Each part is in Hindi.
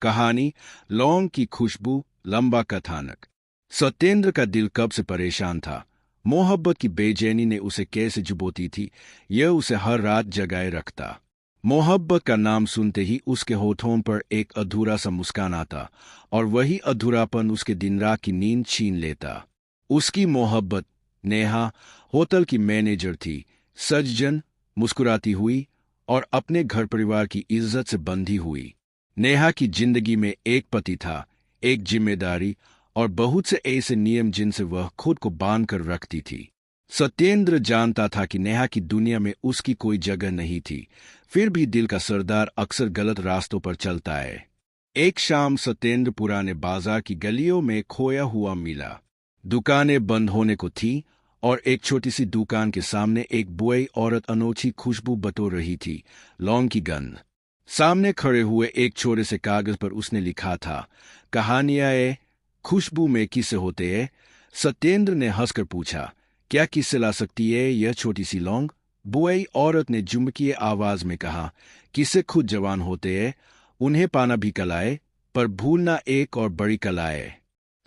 कहानी लौंग की खुशबू। लंबा कथानक। सत्येंद्र का दिल कब से परेशान था। मोहब्बत की बेचैनी ने उसे कैसे चुभोती थी, यह उसे हर रात जगाए रखता। मोहब्बत का नाम सुनते ही उसके होठों पर एक अधूरा सा मुस्कान आता और वही अधूरापन उसके दिन रात की नींद छीन लेता। उसकी मोहब्बत नेहा होटल की मैनेजर थी, सज्जन, मुस्कुराती हुई और अपने घर परिवार की इज्जत से बंधी हुई। नेहा की जिंदगी में एक पति था, एक जिम्मेदारी और बहुत से ऐसे नियम जिनसे वह खुद को बांध कर रखती थी। सत्येंद्र जानता था कि नेहा की दुनिया में उसकी कोई जगह नहीं थी, फिर भी दिल का सरदार अक्सर गलत रास्तों पर चलता है। एक शाम सत्येंद्र पुराने बाजार की गलियों में खोया हुआ मिला। दुकानें बंद होने को थी और एक छोटी सी दुकान के सामने एक बुढ़ी औरत अनोखी खुशबू बटोर रही थी, लौंग की गंध। सामने खड़े हुए एक छोटे से कागज पर उसने लिखा था, कहानियां ए खुशबू में किससे होते हैं। सत्येंद्र ने हंसकर पूछा, क्या किससे ला सकती है यह छोटी सी लौंग। बुढ़ी औरत ने जुमकी आवाज में कहा, किससे खुद जवान होते हैं, उन्हें पाना भी कला है, पर भूलना एक और बड़ी कला है।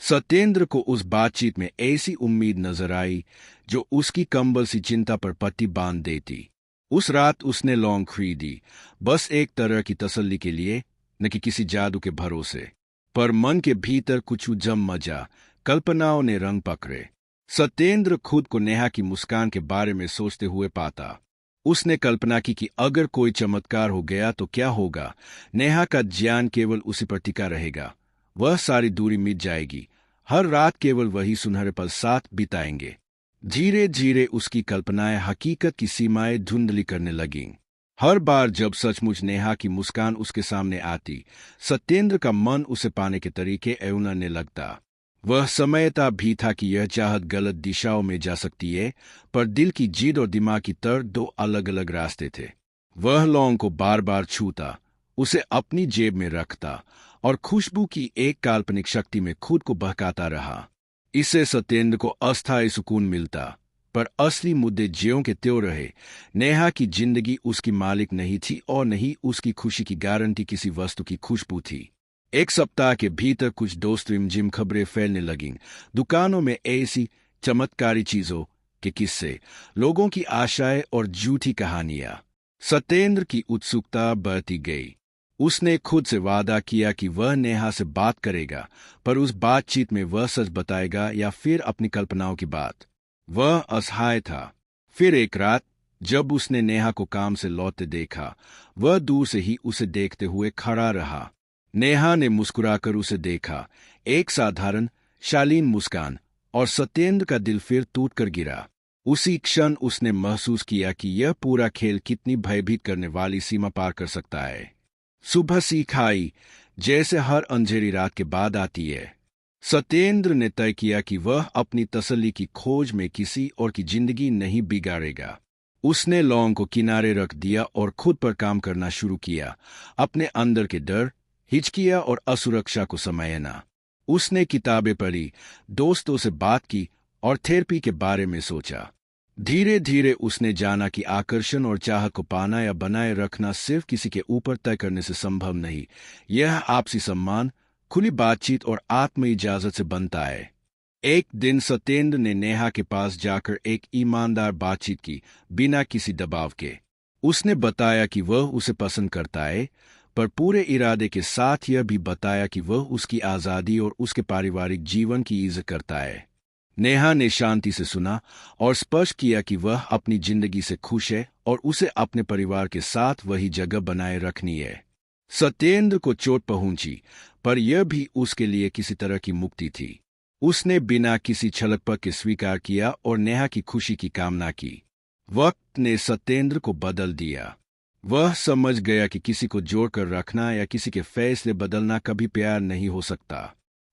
सत्येंद्र को उस बातचीत में ऐसी उम्मीद नजर आई जो उसकी कंबल सी चिंता पर पट्टी बांध देती। उस रात उसने लौंग खरीदी, बस एक तरह की तसल्ली के लिए, न कि किसी जादू के भरोसे। पर मन के भीतर कुछ जम मचा, कल्पनाओं ने रंग पकड़े। सत्येंद्र खुद को नेहा की मुस्कान के बारे में सोचते हुए पाता। उसने कल्पना की कि अगर कोई चमत्कार हो गया तो क्या होगा। नेहा का ज्ञान केवल उसी पर टिका रहेगा, वह सारी दूरी मिट जाएगी, हर रात केवल वही सुनहरे पल साथ बिताएंगे। धीरे धीरे उसकी कल्पनाएं हकीकत की सीमाएं धुंधली करने लगीं। हर बार जब सचमुच नेहा की मुस्कान उसके सामने आती, सत्येंद्र का मन उसे पाने के तरीके ऐउनने लगता। वह समझता भी था कि यह चाहत गलत दिशाओं में जा सकती है, पर दिल की जिद और दिमाग की तरफ दो अलग अलग रास्ते थे। वह लौंग को बार बार छूता, उसे अपनी जेब में रखता और खुशबू की एक काल्पनिक शक्ति में खुद को बहकाता रहा। इससे सत्येंद्र को अस्थायी सुकून मिलता, पर असली मुद्दे ज्यों के त्यों रहे। नेहा की जिंदगी उसकी मालिक नहीं थी और नहीं उसकी खुशी की गारंटी किसी वस्तु की खुशबू थी। एक सप्ताह के भीतर कुछ दोस्त रिमझिम खबरें फैलने लगीं, दुकानों में ऐसी चमत्कारी चीजों के किस्से, लोगों की आशाएं और झूठी कहानियां। सत्येंद्र की उत्सुकता बढ़ती गई। उसने खुद से वादा किया कि वह नेहा से बात करेगा, पर उस बातचीत में वह सच बताएगा या फिर अपनी कल्पनाओं की बात। वह असहाय था। फिर एक रात जब उसने नेहा को काम से लौटते देखा, वह दूर से ही उसे देखते हुए खड़ा रहा। नेहा ने मुस्कुराकर उसे देखा, एक साधारण शालीन मुस्कान, और सत्येंद्र का दिल फिर टूट कर गिरा। उसी क्षण उसने महसूस किया कि यह पूरा खेल कितनी भयभीत करने वाली सीमा पार कर सकता है। सुबह सीख आई, जैसे हर अंधेरी रात के बाद आती है। सत्येंद्र ने तय किया कि वह अपनी तसल्ली की खोज में किसी और की जिंदगी नहीं बिगाड़ेगा। उसने लौंग को किनारे रख दिया और खुद पर काम करना शुरू किया, अपने अंदर के डर, हिचकियां और असुरक्षा को समझना। उसने किताबें पढ़ी, दोस्तों से बात की और थेरेपी के बारे में सोचा। धीरे धीरे उसने जाना कि आकर्षण और चाहत को पाना या बनाए रखना सिर्फ किसी के ऊपर तय करने से संभव नहीं, यह आपसी सम्मान, खुली बातचीत और आत्म इजाजत से बनता है। एक दिन सत्येंद्र ने नेहा के पास जाकर एक ईमानदार बातचीत की, बिना किसी दबाव के। उसने बताया कि वह उसे पसंद करता है, पर पूरे इरादे के साथ यह भी बताया कि वह उसकी आज़ादी और उसके पारिवारिक जीवन की इज्जत करता है। नेहा ने शांति से सुना और स्पष्ट किया कि वह अपनी जिंदगी से खुश है और उसे अपने परिवार के साथ वही जगह बनाए रखनी है। सत्येंद्र को चोट पहुंची, पर यह भी उसके लिए किसी तरह की मुक्ति थी। उसने बिना किसी छलकपट के स्वीकार किया और नेहा की खुशी की कामना की। वक्त ने सत्येंद्र को बदल दिया। वह समझ गया कि किसी को जोड़कर रखना या किसी के फैसले बदलना कभी प्यार नहीं हो सकता।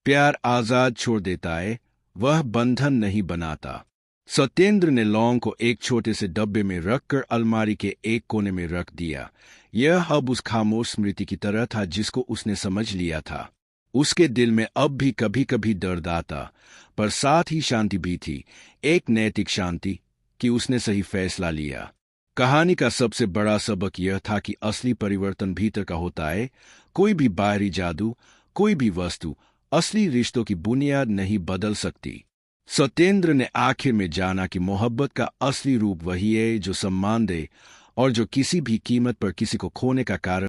प्यार आजाद छोड़ देता है, वह बंधन नहीं बनाता। सत्येंद्र ने लौंग को एक छोटे से डब्बे में रखकर अलमारी के एक कोने में रख दिया। यह अब उस खामोश स्मृति की तरह था जिसको उसने समझ लिया था। उसके दिल में अब भी कभी कभी दर्द आता, पर साथ ही शांति भी थी, एक नैतिक शांति कि उसने सही फैसला लिया। कहानी का सबसे बड़ा सबक यह था कि असली परिवर्तन भीतर का होता है। कोई भी बाहरी जादू, कोई भी वस्तु असली रिश्तों की बुनियाद नहीं बदल सकती। सत्येंद्र ने आखिर में जाना कि मोहब्बत का असली रूप वही है जो सम्मान दे और जो किसी भी कीमत पर किसी को खोने का कारण